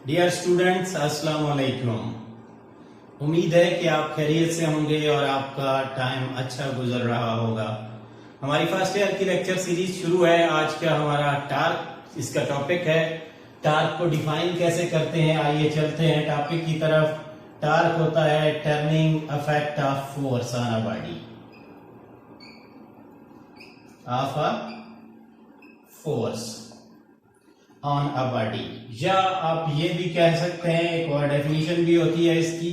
Dear students, अस्सलाम वालेकुम। उम्मीद है कि आप खैरियत से होंगे और आपका टाइम अच्छा गुजर रहा होगा। हमारी फर्स्ट ईयर की लेक्चर सीरीज शुरू है। आज का हमारा टार्क, इसका टॉपिक है टार्क को डिफाइन कैसे करते हैं। आइए चलते हैं टॉपिक की तरफ। टार्क होता है turning effect of force on a body, of a force on a body, या आप ये भी कह सकते हैं, एक और डेफिनेशन भी होती है इसकी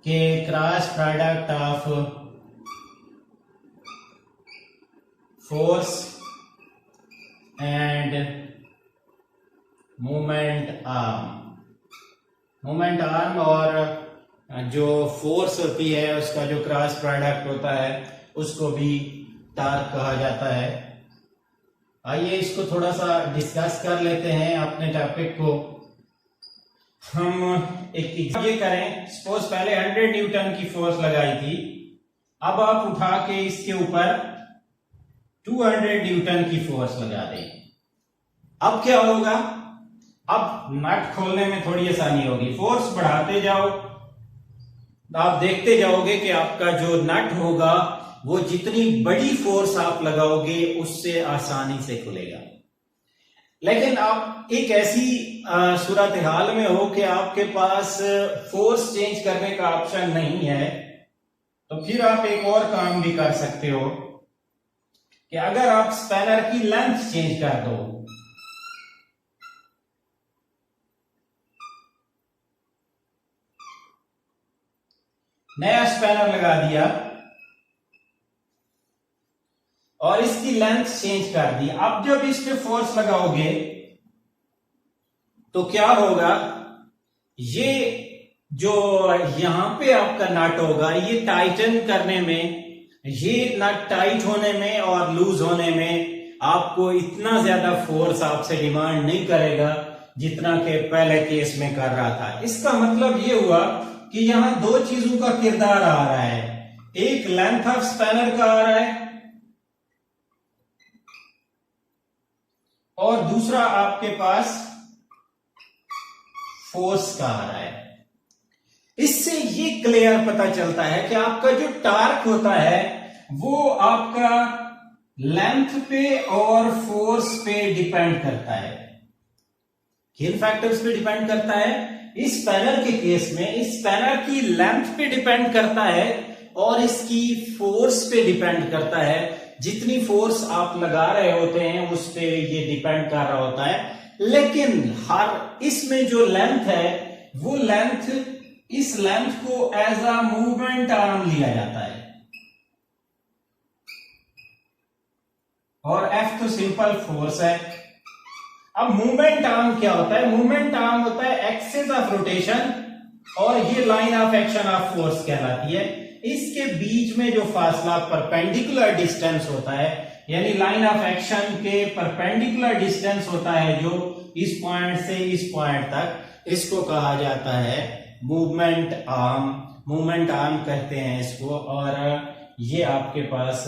कि cross product of force end moment arm. Moment arm और जो फोर्स होती है उसका जो क्रॉस प्रोडक्ट होता है उसको भी टार्क कहा जाता है। आइए इसको थोड़ा सा डिस्कस कर लेते हैं अपने टॉपिक को। हम एक ये करें, सपोज पहले 100 न्यूटन की फोर्स लगाई थी, अब आप उठा के इसके ऊपर 200 न्यूटन की फोर्स लगा दें। अब क्या होगा? अब नट खोलने में थोड़ी आसानी होगी। फोर्स बढ़ाते जाओ, आप देखते जाओगे कि आपका जो नट होगा वो जितनी बड़ी फोर्स आप लगाओगे उससे आसानी से खुलेगा। लेकिन आप एक ऐसी सूरत हाल में हो कि आपके पास फोर्स चेंज करने का ऑप्शन नहीं है, तो फिर आप एक और काम भी कर सकते हो कि अगर आप स्पैनर की लेंथ चेंज कर दो, नया स्पैनर लगा दिया और इसकी लेंथ चेंज कर दी, अब जब इस पे फोर्स लगाओगे तो क्या होगा? ये जो यहां पे आपका नट होगा ये टाइटन करने में, ये नट टाइट होने में और लूज होने में आपको इतना ज्यादा फोर्स आपसे डिमांड नहीं करेगा जितना कि पहले केस में कर रहा था। इसका मतलब ये हुआ कि यहां दो चीजों का किरदार आ रहा है, एक लेंथ ऑफ स्पैनर का आ रहा है और दूसरा आपके पास फोर्स का आ रहा है। इससे ये क्लियर पता चलता है कि आपका जो टार्क होता है वो आपका लेंथ पे और फोर्स पे डिपेंड करता है। किन फैक्टर्स पे डिपेंड करता है? इस स्पैनर के केस में इस स्पैनर की लेंथ पे डिपेंड करता है और इसकी फोर्स पे डिपेंड करता है। जितनी फोर्स आप लगा रहे होते हैं उस पे ये डिपेंड कर रहा होता है। लेकिन हर इसमें जो लेंथ है वो लेंथ, इस लेंथ को एज अ मूवमेंट आर्म लिया जाता है और एफ तो सिंपल फोर्स है। अब मूवमेंट आर्म क्या होता है? मूवमेंट आर्म होता है एक्सिस ऑफ रोटेशन और ये line of action of force कहलाती है। इसके बीच में जो फासला परपेंडिकुलर डिस्टेंस होता है, यानी लाइन ऑफ एक्शन के परपेंडिकुलर डिस्टेंस होता है जो इस पॉइंट से इस पॉइंट तक, इसको कहा जाता है मूवमेंट आर्म। मूवमेंट आर्म कहते हैं इसको। और ये आपके पास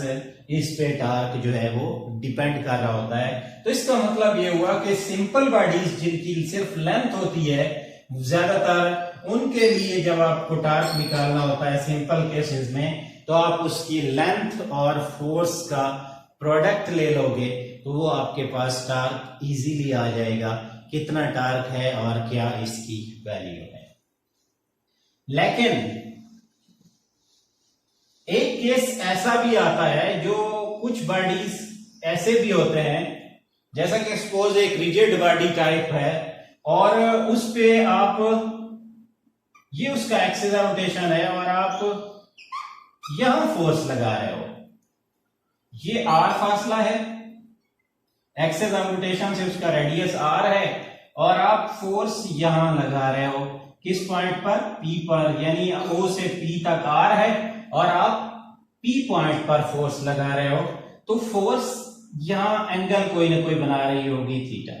इस पे टार्क जो है वो डिपेंड कर रहा होता है। तो इसका मतलब ये हुआ कि सिंपल बॉडीज जिनकी सिर्फ लेंथ होती है, ज्यादातर उनके लिए जब आपको टार्क निकालना होता है सिंपल केसेस में, तो आप उसकी लेंथ और फोर्स का प्रोडक्ट ले लोगे तो वो आपके पास टार्क इजीली आ जाएगा, कितना टार्क है और क्या इसकी वैल्यू है। लेकिन एक केस ऐसा भी आता है जो कुछ बॉडीज ऐसे भी होते हैं, जैसा कि सपोज एक रिजिड बॉडी टाइप है और उस पे आप, ये उसका एक्सिस ऑफ रोटेशन है और आप यहां फोर्स लगा रहे हो, ये आर फासला है, एक्सिस ऑफ रोटेशन से उसका रेडियस आर है और आप फोर्स यहां लगा रहे हो किस पॉइंट पर? पी पर, यानी ओ से पी तक आर है और आप पी पॉइंट पर फोर्स लगा रहे हो, तो फोर्स यहां एंगल कोई ना कोई बना रही होगी थीटा।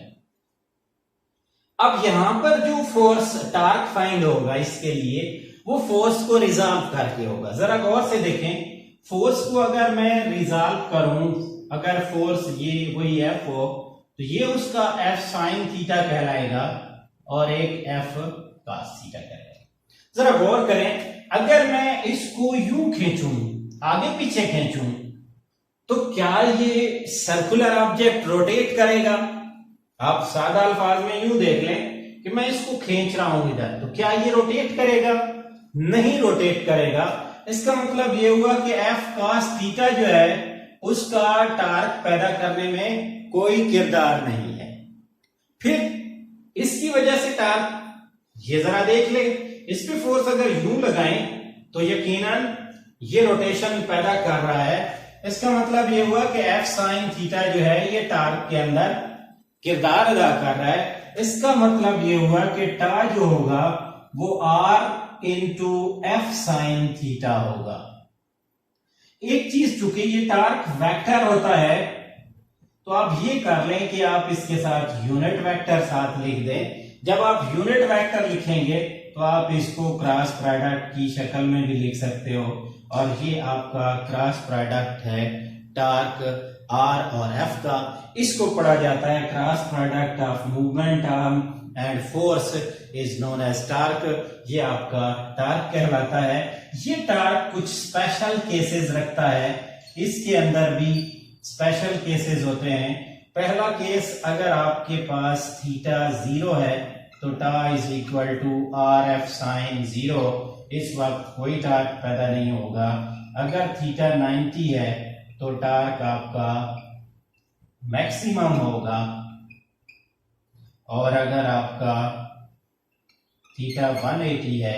अब यहां पर जो फोर्स टार्क फाइंड होगा इसके लिए वो फोर्स को रिजॉल्व करके होगा। जरा गौर से देखें, फोर्स को अगर मैं रिजॉल्व करूं, अगर फोर्स ये वही एफ हो तो ये उसका एफ साइन थीटा कहलाएगा और एक एफ cos थीटा करेगा। जरा गौर करें, अगर मैं इसको यूं खींचूं, आगे पीछे खींचूं, तो क्या ये सर्कुलर ऑब्जेक्ट रोटेट करेगा? आप सादा अल्फाज में यूं देख लें कि मैं इसको खींच रहा हूं इधर, तो क्या ये रोटेट करेगा? नहीं रोटेट करेगा। इसका मतलब ये हुआ कि एफ cos थीटा जो है उसका टार्क पैदा करने में कोई किरदार नहीं है। फिर इसकी वजह से टार्क, ये जरा देख ले, इस पे फोर्स अगर यूं लगाएं तो यकीनन ये रोटेशन पैदा कर रहा है। इसका मतलब ये हुआ कि एफ साइन थीटा जो है ये टार्क के अंदर किरदार अदा कर रहा है। इसका मतलब ये हुआ कि टा जो होगा वो r into F sine theta होगा। एक चीज, चूंकि ये टार्क वेक्टर होता है, तो आप ये कर लें कि आप इसके साथ यूनिट वेक्टर साथ लिख दें। जब आप यूनिट वेक्टर लिखेंगे तो आप इसको क्रॉस प्रोडक्ट की शक्ल में भी लिख सकते हो, और ये आपका क्रॉस प्रोडक्ट है टार्क आर और एफ का। इसको पढ़ा जाता है cross product of movement arm and force is known as torque. ये आपका टार्क कहलाता है। ये टार्क कुछ स्पेशल केसेस रखता है, इसके अंदर भी स्पेशल केसेस होते हैं। पहला केस, अगर आपके पास थीटा 0 है तो tau is equal to r F sine 0, इस वक्त कोई टार्क पैदा नहीं होगा। अगर थीटा 90 है तो टार्क आपका मैक्सिमम होगा, और अगर आपका थीटा 180 है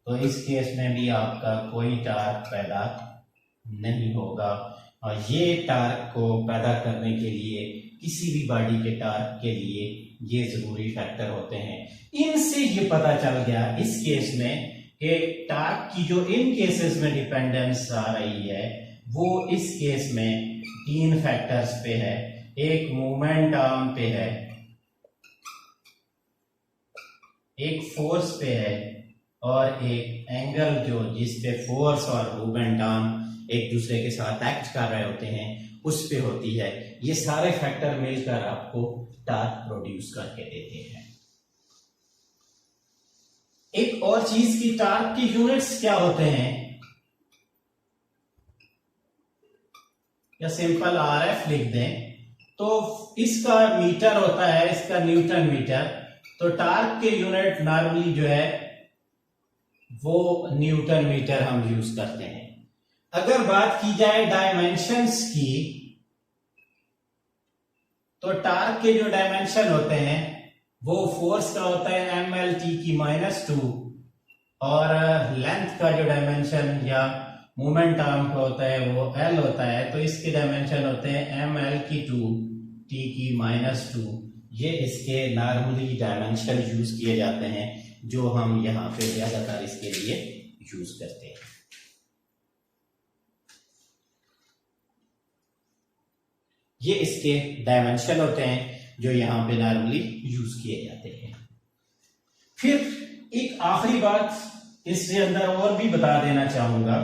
तो इस केस में भी आपका कोई टार्क पैदा नहीं होगा। और ये टार्क को पैदा करने के लिए, किसी भी बॉडी के टार्क के लिए ये जरूरी फैक्टर होते हैं। इनसे ये पता चल गया इस केस में कि टार्क की जो इन केसेस में डिपेंडेंस आ रही है वो इस केस में 3 फैक्टर्स पे है। एक मूवमेंट आर्म पे है, एक फोर्स पे है, और एक एंगल जो जिस पे फोर्स और मूवमेंट आर्म एक दूसरे के साथ एक्ट कर रहे होते हैं उस पे होती है। ये सारे फैक्टर मिलकर आपको टार्क प्रोड्यूस करके देते हैं। एक और चीज की, टार्क की यूनिट्स क्या होते हैं? या सिंपल आरएफ लिख दें तो इसका मीटर होता है, इसका न्यूटन मीटर। तो टार्क के यूनिट नॉर्मली जो है वो न्यूटन मीटर हम यूज करते हैं। अगर बात की जाए डायमेंशंस की, तो टार्क के जो डायमेंशन होते हैं वो फोर्स का होता है mlt की -2, और लेंथ का जो डायमेंशन या मोमेंट आर्म का होता है वो l होता है। तो इसके डायमेंशन होते हैं ml की 2 t की -2। ये इसके नॉर्मली डायमेंशन यूज किए जाते हैं जो हम यहाँ पे ज्यादातर इसके लिए यूज करते हैं। ये इसके डायमेंशन होते हैं जो यहाँ पे नॉर्मली यूज किए जाते हैं। फिर एक आखिरी बात इसके अंदर और भी बता देना चाहूंगा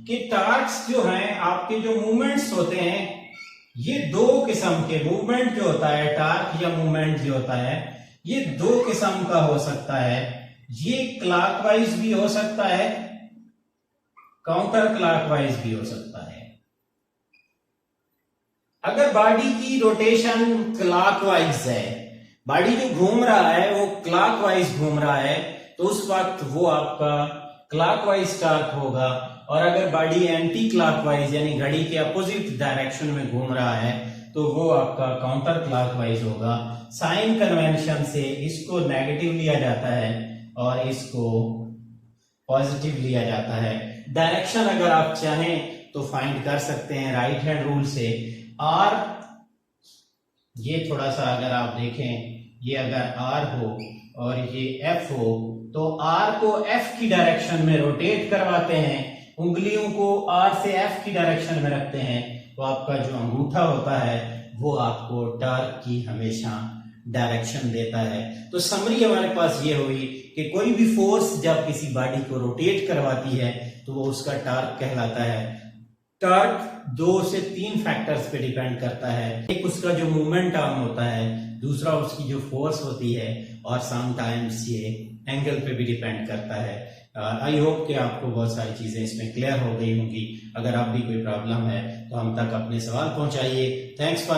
कि टार्क्स जो हैं, आपके जो मूवमेंट्स होते हैं, ये 2 किस्म के मूवमेंट जो होता है, टार्क या मूवमेंट जो होता है, ये 2 किस्म का हो सकता है। ये क्लॉकवाइज भी हो सकता है, काउंटर क्लॉकवाइज भी हो सकता है। अगर बॉडी की रोटेशन क्लॉकवाइज है, बॉडी जो घूम रहा है वो क्लॉकवाइज घूम रहा है, तो उस वक्त वो आपका क्लॉकवाइज टार्क होगा। और अगर बॉडी एंटी क्लॉकवाइज यानी घड़ी के अपोजिट डायरेक्शन में घूम रहा है तो वो आपका काउंटर क्लॉकवाइज होगा। साइन कन्वेंशन से इसको नेगेटिव लिया जाता है और इसको पॉजिटिव लिया जाता है। डायरेक्शन अगर आप चाहें तो फाइंड कर सकते हैं राइट हैंड रूल से। आर, ये थोड़ा सा अगर आप देखें, ये अगर आर हो और ये एफ हो तो आर को एफ की डायरेक्शन में रोटेट करवाते हैं, उंगलियों को आर से एफ की डायरेक्शन में रखते हैं, तो आपका जो अंगूठा होता है वो आपको टार्क की हमेशा डायरेक्शन देता है। तो समरी हमारे पास ये हुई कि कोई भी फोर्स जब किसी बॉडी को रोटेट करवाती है तो वो उसका टार्क कहलाता है। टॉर्क 2 से 3 फैक्टर्स पे डिपेंड करता है। एक उसका जो मूवमेंट आर्म होता है, दूसरा उसकी जो फोर्स होती है, और समटाइम्स ये एंगल पे भी डिपेंड करता है। आई होप कि आपको बहुत सारी चीजें इसमें क्लियर हो गई होंगी। अगर आप भी कोई प्रॉब्लम है तो हम तक अपने सवाल पहुंचाइए। Thanks for